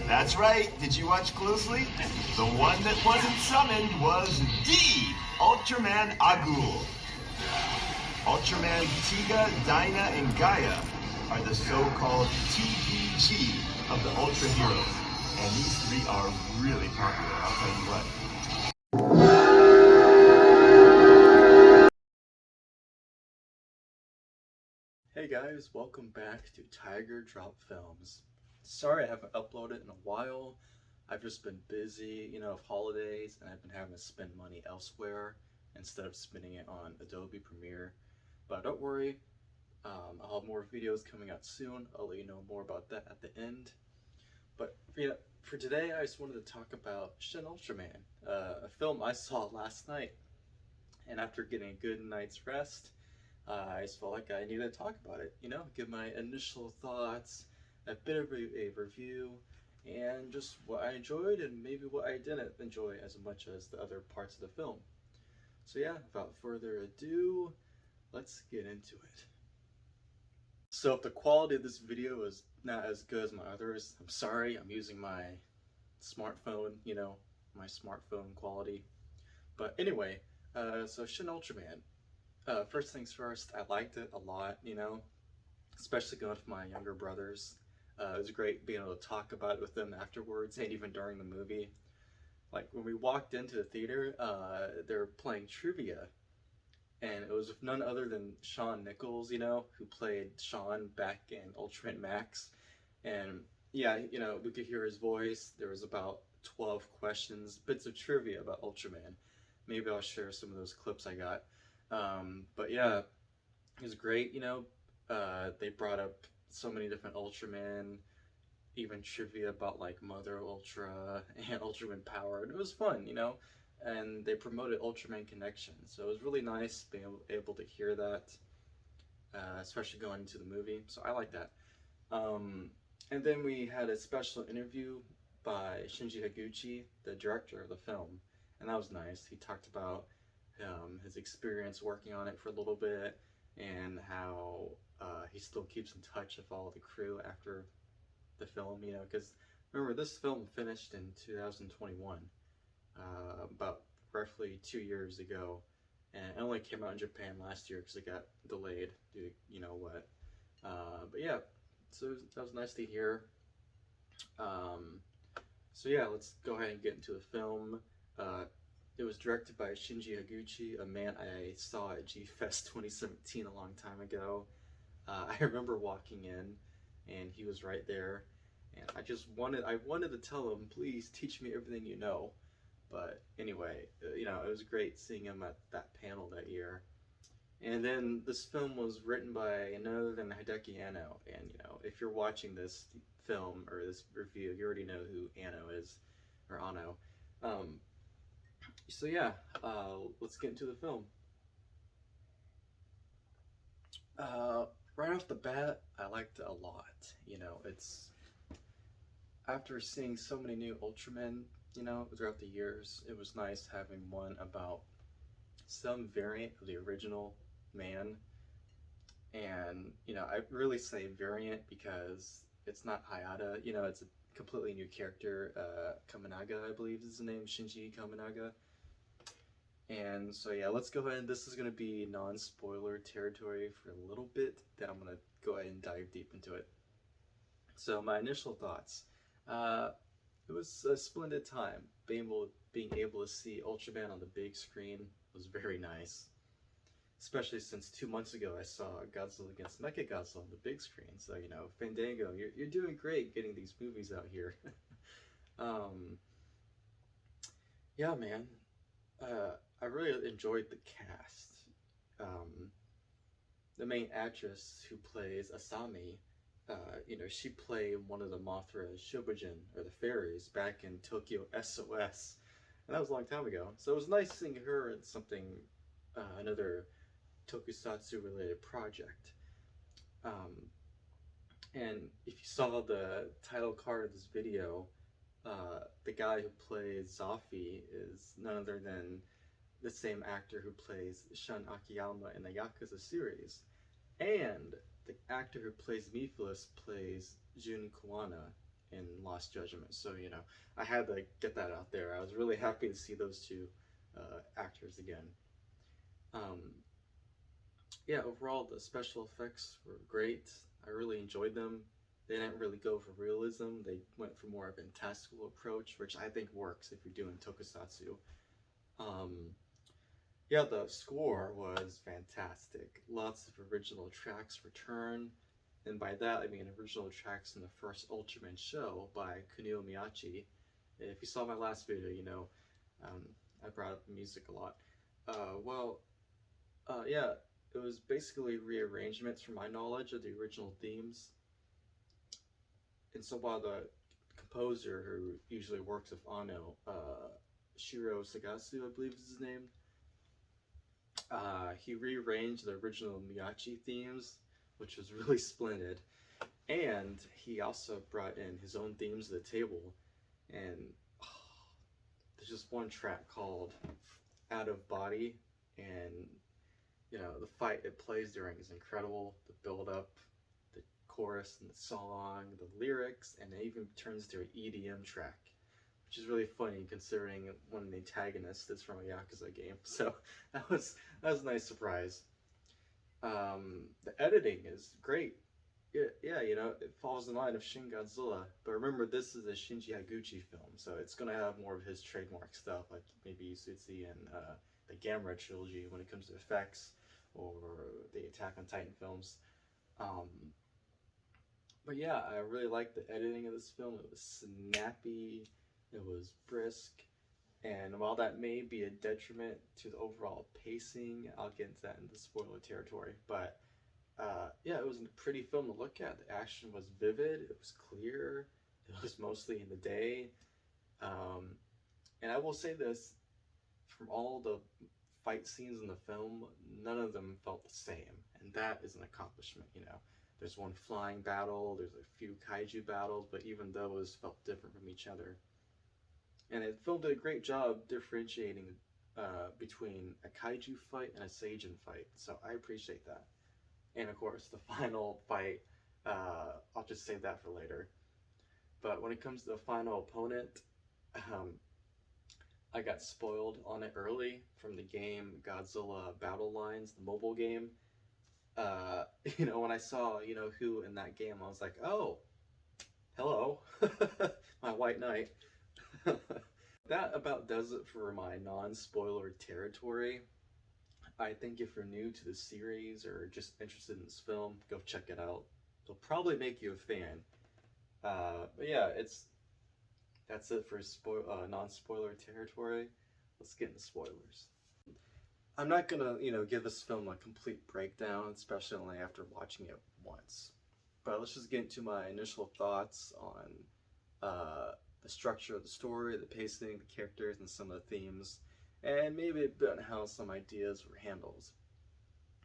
That's right. Did you watch closely? The one that wasn't summoned was D, Ultraman Agul. Ultraman Tiga, Dyna, and Gaia are the so-called TPG of the Ultra Heroes. And these three are really popular, I'll tell you what. Hey guys, welcome back to Tiger Drop Films. Sorry I haven't uploaded in a while. I've just been busy, of holidays, and I've been having to spend money elsewhere instead of spending it on Adobe Premiere. But don't worry, I'll have more videos coming out soon. I'll let you know more about that at the end. But for today, I just wanted to talk about Shin Ultraman, a film I saw last night. And after getting a good night's rest, I just felt like I needed to talk about it, give my initial thoughts, a bit of a review, and just what I enjoyed and maybe what I didn't enjoy as much as the other parts of the film. So yeah, without further ado, let's get into it. So if the quality of this video is not as good as my others, I'm sorry. I'm using my smartphone, my smartphone quality. But anyway, so Shin Ultraman. First things first, I liked it a lot, especially going with my younger brothers. It was great being able to talk about it with them afterwards and even during the movie. Like when we walked into the theater, they were playing trivia, and it was with none other than Shawn Nichols, who played Shawn back in Ultraman Max. And yeah, we could hear his voice. There was about 12 questions, bits of trivia about Ultraman. Maybe I'll share some of those clips I got. But yeah, it was great, they brought up so many different Ultraman, even trivia about like Mother Ultra and Ultraman Power, and it was fun, and they promoted Ultraman Connection, so it was really nice being able to hear that, especially going into the movie, so I like that. And then we had a special interview by Shinji Higuchi, the director of the film, and that was nice. He talked about his experience working on it for a little bit, and how he still keeps in touch with all the crew after the film, because remember, this film finished in 2021, about roughly 2 years ago, and it only came out in Japan last year because it got delayed due to what. But yeah, so that was nice to hear. So yeah, let's go ahead and get into the film. It was directed by Shinji Higuchi, a man I saw at G-Fest 2017 a long time ago. I remember walking in, and he was right there, and I wanted to tell him, please teach me everything you know. But anyway, it was great seeing him at that panel that year. And then this film was written by none other than Hideki Anno, and if you're watching this film or this review, you already know who Anno is, or Anno. So yeah, let's get into the film. Right off the bat, I liked it a lot. It's after seeing so many new Ultramen, throughout the years, it was nice having one about some variant of the original man. And I really say variant because it's not Hayata. It's a completely new character. Kaminaga, I believe, is the name. Shinji Kaminaga. And so yeah, let's go ahead. This is going to be non-spoiler territory for a little bit, then I'm going to go ahead and dive deep into it. So my initial thoughts. It was a splendid time. Being able to see Ultraman on the big screen was very nice. Especially since 2 months ago I saw Godzilla against Mechagodzilla on the big screen. So, Fandango, you're doing great getting these movies out here. Yeah, man. I really enjoyed the cast. The main actress who plays Asami, she played one of the Mothra Shobujin, or the fairies, back in Tokyo SOS. And that was a long time ago. So it was nice seeing her in something, another tokusatsu related project. And if you saw the title card of this video, the guy who plays Zoffy is none other than the same actor who plays Shun Akiyama in the Yakuza series. And the actor who plays Mephiles plays Jun Kuwana in Lost Judgment. So, you know, I had to get that out there. I was really happy to see those two actors again. Um, yeah, overall, the special effects were great. I really enjoyed them. They didn't really go for realism. They went for more of a fantastical approach, which I think works if you're doing tokusatsu. Um, yeah, the score was fantastic. Lots of original tracks returned. And by that, I mean original tracks in the first Ultraman show by Kunio Miyachi. If you saw my last video, you know um, I brought up the music a lot. Yeah, it was basically rearrangements from my knowledge of the original themes. And so while the composer who usually works with Ano, Shiro Sagasu, I believe is his name, he rearranged the original Miyachi themes, which was really splendid. And he also brought in his own themes to the table. And there's just one track called Out of Body. And, you know, the fight it plays during is incredible. The build up, the chorus and the song, the lyrics, and it even turns to an EDM track, which is really funny considering one of the antagonists is from a Yakuza game. So that was a nice surprise. The editing is great. Yeah, you know, it falls in line of Shin Godzilla. But remember, this is a Shinji Higuchi film, so it's gonna have more of his trademark stuff, like maybe Sutsi and the Gamera trilogy when it comes to effects, or the Attack on Titan films. Um, but yeah, I really liked the editing of this film. It was snappy, it was brisk, and while that may be a detriment to the overall pacing, I'll get into that in the spoiler territory. But yeah, it was a pretty film to look at. The action was vivid, it was clear, it was mostly in the day. And I will say this, from all the fight scenes in the film, none of them felt the same. And that is an accomplishment, you know. There's one flying battle, there's a few kaiju battles, but even those felt different from each other. And the film did a great job differentiating between a kaiju fight and a seijin fight. So I appreciate that. And of course, the final fight, I'll just save that for later. But when it comes to the final opponent, I got spoiled on it early from the game Godzilla Battle Lines, the mobile game. You know, when I saw, you know, who in that game, I was like, oh, hello, my white knight. That about does it for my non-spoiler territory. I think if you're new to the series or just interested in this film, go check it out. It'll probably make you a fan. But yeah, that's it for non-spoiler territory. Let's get into spoilers. I'm not gonna, you know, give this film a complete breakdown, especially only after watching it once. But let's just get into my initial thoughts on the structure of the story, the pacing, the characters, and some of the themes, and maybe a bit on how some ideas were handled.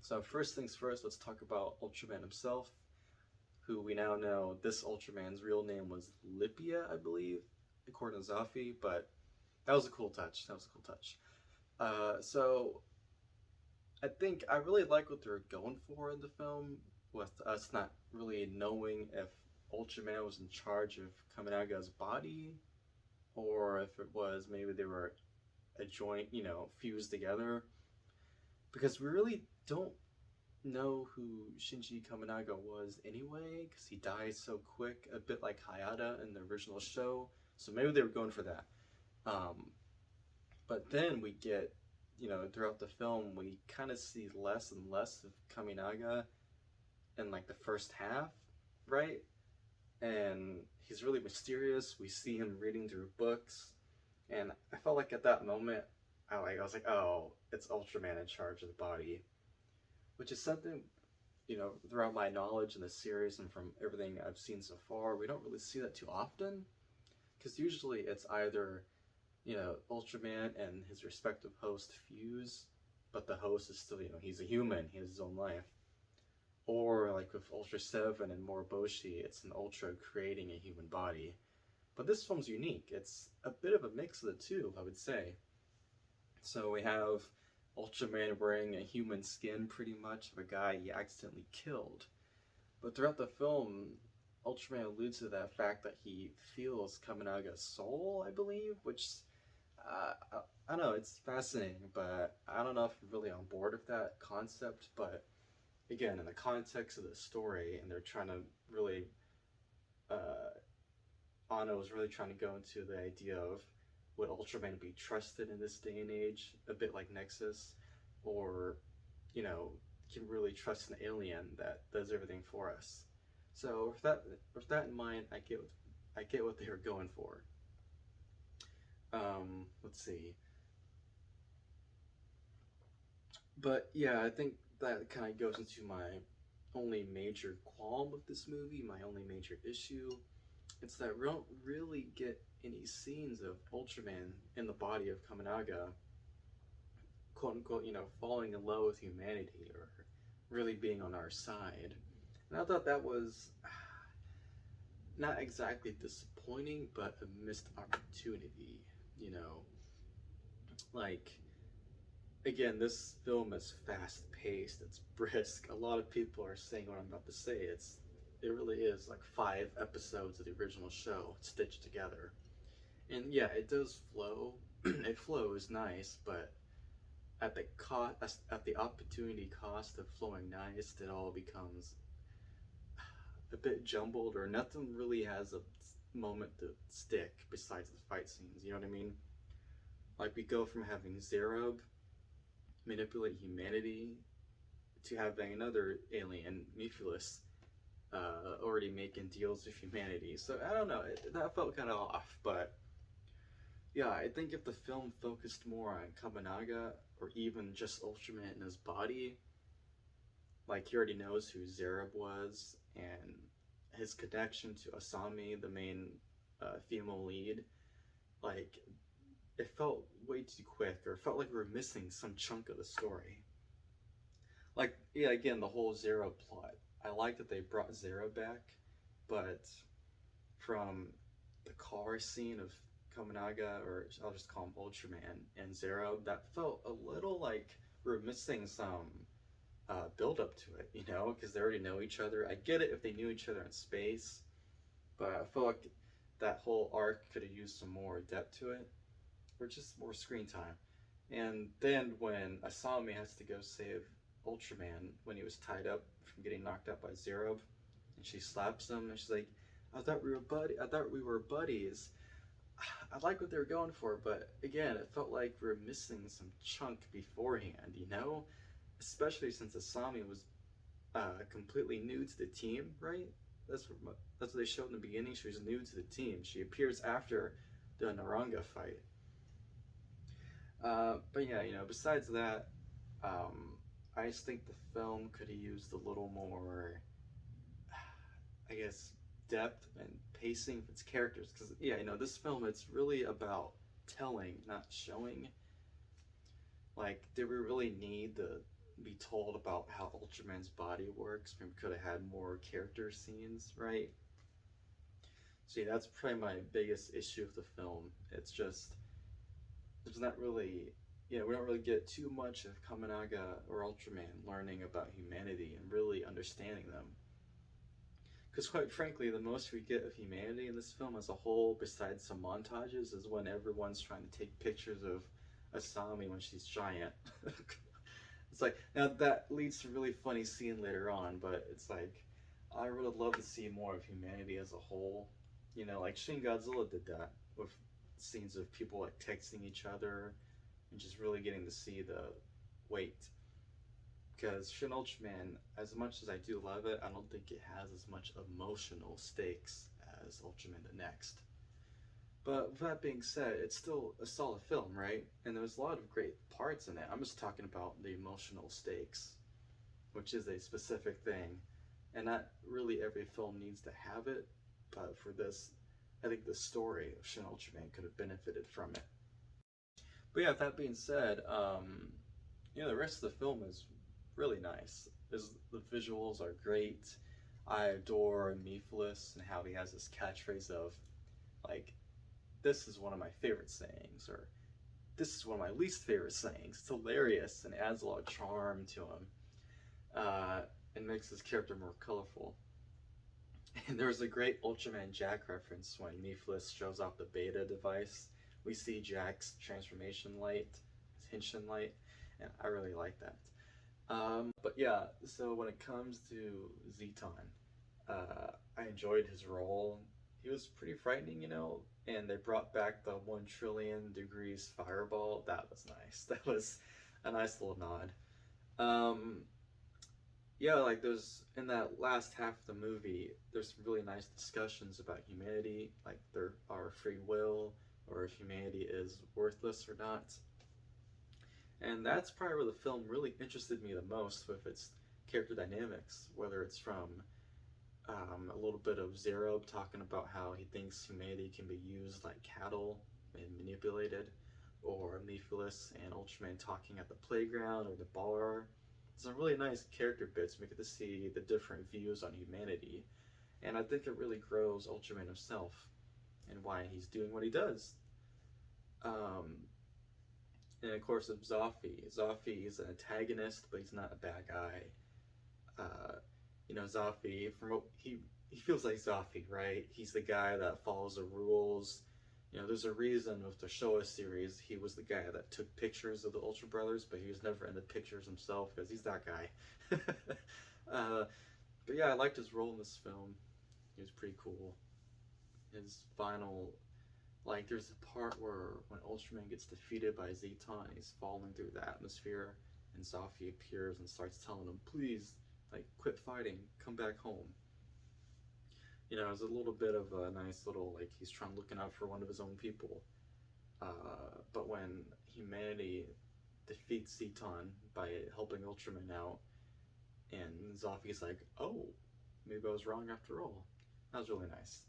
So first things first, let's talk about Ultraman himself, who we now know this Ultraman's real name was Lipia, I believe, according to Zoffy, but that was a cool touch. So I think I really like what they're going for in the film, with us not really knowing if Ultraman was in charge of Kaminaga's body, or if it was maybe they were a joint, you know, fused together. Because we really don't know who Shinji Kaminaga was anyway, because he died so quick, a bit like Hayata in the original show. So maybe they were going for that. But then we get, you know, throughout the film, we kind of see less and less of Kaminaga in like the first half, right? And he's really mysterious. We see him reading through books, and I felt like at that moment, I was like, oh, it's Ultraman in charge of the body, which is something, you know, throughout my knowledge in the series and from everything I've seen so far, we don't really see that too often, because usually it's either, you know, Ultraman and his respective host fuse, but the host is still, you know, he's a human, he has his own life. Or like with Ultra 7 and Moriboshi, it's an Ultra creating a human body. But this film's unique. It's a bit of a mix of the two, I would say. So we have Ultraman wearing a human skin, pretty much, of a guy he accidentally killed. But throughout the film, Ultraman alludes to that fact that he feels Kaminaga's soul, I believe, which I don't know, it's fascinating, but I don't know if I'm really on board with that concept. But again, in the context of the story, and they're trying to really, uh, Anno is really trying to go into the idea of would Ultraman be trusted in this day and age, a bit like Nexus, or, you know, can really trust an alien that does everything for us. So with that in mind, I get what they were going for. Let's see. But yeah, I think that kind of goes into my only major qualm with this movie, my only major issue. It's that we don't really get any scenes of Ultraman in the body of Kaminaga, quote unquote, you know, falling in love with humanity or really being on our side. And I thought that was not exactly disappointing, but a missed opportunity, you know. Like, again, this film is fast paced, it's brisk. A lot of people are saying what I'm about to say. It really is like 5 episodes of the original show stitched together. And yeah, it does flow. It flows nice, but at the cost, at the opportunity cost of flowing nice, it all becomes a bit jumbled, or nothing really has a moment to stick besides the fight scenes. You know what I mean? Like, we go from having Zerob manipulate humanity to having another alien, Mephiles, already making deals with humanity. So I don't know, that felt kind of off. But yeah, I think if the film focused more on Kaminaga, or even just Ultraman in his body, like he already knows who Zerub was, and his connection to Asami, the main female lead, like it felt way too quick, or it felt like we were missing some chunk of the story. Like, yeah, again, the whole Zero plot. I like that they brought Zero back, but from the car scene of Kaminaga, or I'll just call him Ultraman, and Zero, that felt a little like we're missing some build up to it, you know, because they already know each other. I get it if they knew each other in space, but I feel like that whole arc could have used some more depth to it, or just more screen time. And then when Asami has to go save Ultraman when he was tied up from getting knocked out by Zero, and she slaps him, and she's like, "I thought we were I thought we were buddies." I like what they were going for, but again, it felt like we were missing some chunk beforehand, you know? Especially since Asami was completely new to the team, right? That's what they showed in the beginning. She was new to the team. She appears after the Naranga fight. But yeah, you know, besides that, I just think the film could have used a little more, I guess, depth and pacing of its characters. Because yeah, you know, this film, it's really about telling, not showing. Like, did we really need to be told about how Ultraman's body works? We could have had more character scenes, right? See, that's probably my biggest issue with the film. It's just there's not really, you know, we don't really get too much of Kaminaga or Ultraman learning about humanity and really understanding them. Because quite frankly, the most we get of humanity in this film as a whole, besides some montages, is when everyone's trying to take pictures of Asami when she's giant. It's like, now that leads to a really funny scene later on, but it's like, I would love to see more of humanity as a whole. You know, like Shin Godzilla did that with scenes of people like texting each other and just really getting to see the weight. Because Shin Ultraman, as much as I do love it, I don't think it has as much emotional stakes as Ultraman the Next. But with that being said, it's still a solid film, right? And there's a lot of great parts in it. I'm just talking about the emotional stakes, which is a specific thing. And not really every film needs to have it, but for this, I think the story of Shin Ultraman could have benefited from it. But yeah, with that being said, you know, the rest of the film is really nice. The visuals are great. I adore Mephiles and how he has this catchphrase of, like, this is one of my favorite sayings, or this is one of my least favorite sayings. It's hilarious and adds a lot of charm to him, and makes his character more colorful. And there's a great Ultraman Jack reference when Mephiles shows off the beta device. We see Jack's transformation light, his Henshin light, and I really like that. But yeah, so when it comes to Zeton, I enjoyed his role. He was pretty frightening, and they brought back the 1 trillion degrees fireball. That was nice. That was a nice little nod. Um, yeah, like there's in that last half of the movie, there's some really nice discussions about humanity, like our free will, or if humanity is worthless or not. And that's probably where the film really interested me the most with its character dynamics, whether it's from a little bit of Zero talking about how he thinks humanity can be used like cattle and manipulated, or Mephiles and Ultraman talking at the playground or the bar. Some really nice character bits. We get to see the different views on humanity, and I think it really grows Ultraman himself and why he's doing what he does. Um, and of course, it's Zoffy. Zoffy is an antagonist, but he's not a bad guy. Uh, Zoffy, from what he feels like Zoffy, right? He's the guy that follows the rules. There's a reason with the Showa series, he was the guy that took pictures of the Ultra Brothers, but he was never in the pictures himself because he's that guy. But yeah, I liked his role in this film. He was pretty cool. His final, like, there's a part where when Ultraman gets defeated by Zeton, he's falling through the atmosphere, and Zoffy appears and starts telling him, please, like, quit fighting, come back home. It's a little bit of a nice little, like, he's trying looking out for one of his own people. But when humanity defeats Zeton by helping Ultraman out, and Zoffy's like, oh, maybe I was wrong after all. That was really nice.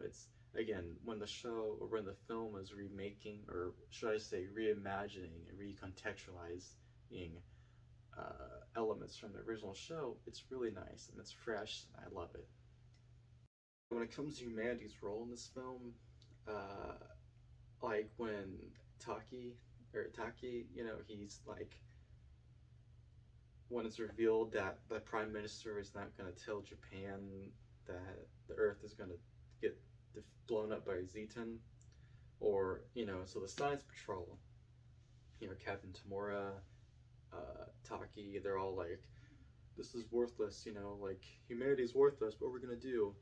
It's, again, when the show, or when the film is remaking, or should I say reimagining and recontextualizing elements from the original show, it's really nice, and it's fresh, and I love it. When it comes to humanity's role in this film, like when Taki, he's like, when it's revealed that the Prime Minister is not going to tell Japan that the Earth is going to get blown up by Zeton, or, so the Science Patrol, Captain Tamura, Taki, they're all like, this is worthless, like, humanity's worthless, what are we going to do?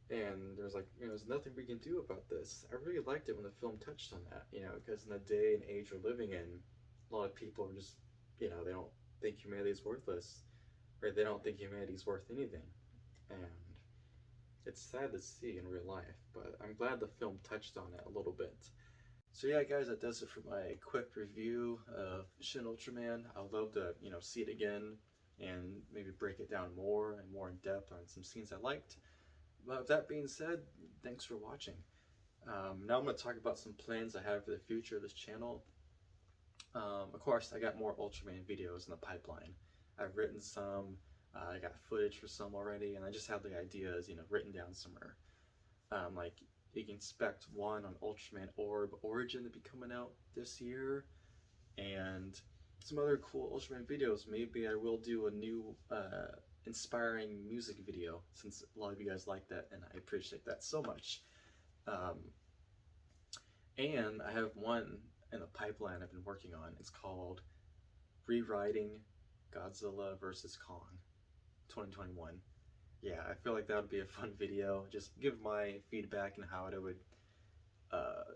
And there's like, there's nothing we can do about this. I really liked it when the film touched on that, because in the day and age we're living in, a lot of people are just, they don't think humanity is worthless, or they don't think humanity is worth anything. And it's sad to see in real life, but I'm glad the film touched on it a little bit. So yeah, guys, that does it for my quick review of Shin Ultraman. I would love to, see it again and maybe break it down more and more in depth on some scenes I liked. But with that being said, thanks for watching. Now I'm going to talk about some plans I have for the future of this channel. Of course, I got more Ultraman videos in the pipeline. I've written some, I got footage for some already, and I just have the ideas, written down somewhere. Like, you can expect one on Ultraman Orb Origin to be coming out this year, and some other cool Ultraman videos. Maybe I will do a new inspiring music video, since a lot of you guys like that, and I appreciate that so much. And I have one in the pipeline I've been working on. It's called Rewriting Godzilla vs. Kong 2021. Yeah, I feel like that would be a fun video. Just give my feedback and how I would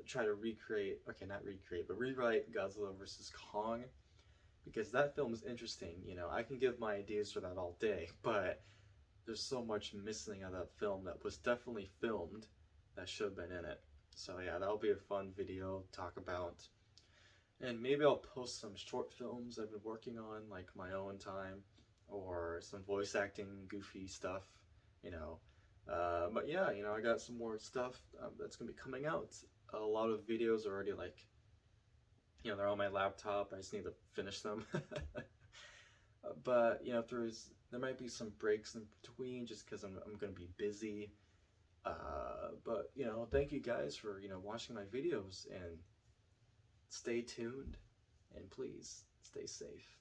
try to recreate, okay, not recreate, but rewrite Godzilla vs. Kong, because that film is interesting. I can give my ideas for that all day, but there's so much missing out of that film that was definitely filmed that should have been in it. So yeah, that'll be a fun video to talk about. And maybe I'll post some short films I've been working on, like my own time, or some voice acting goofy stuff, But yeah, I got some more stuff that's gonna be coming out. A lot of videos are already like, they're on my laptop. I just need to finish them. But there might be some breaks in between just because I'm gonna be busy. But thank you guys for watching my videos, and stay tuned, and please stay safe.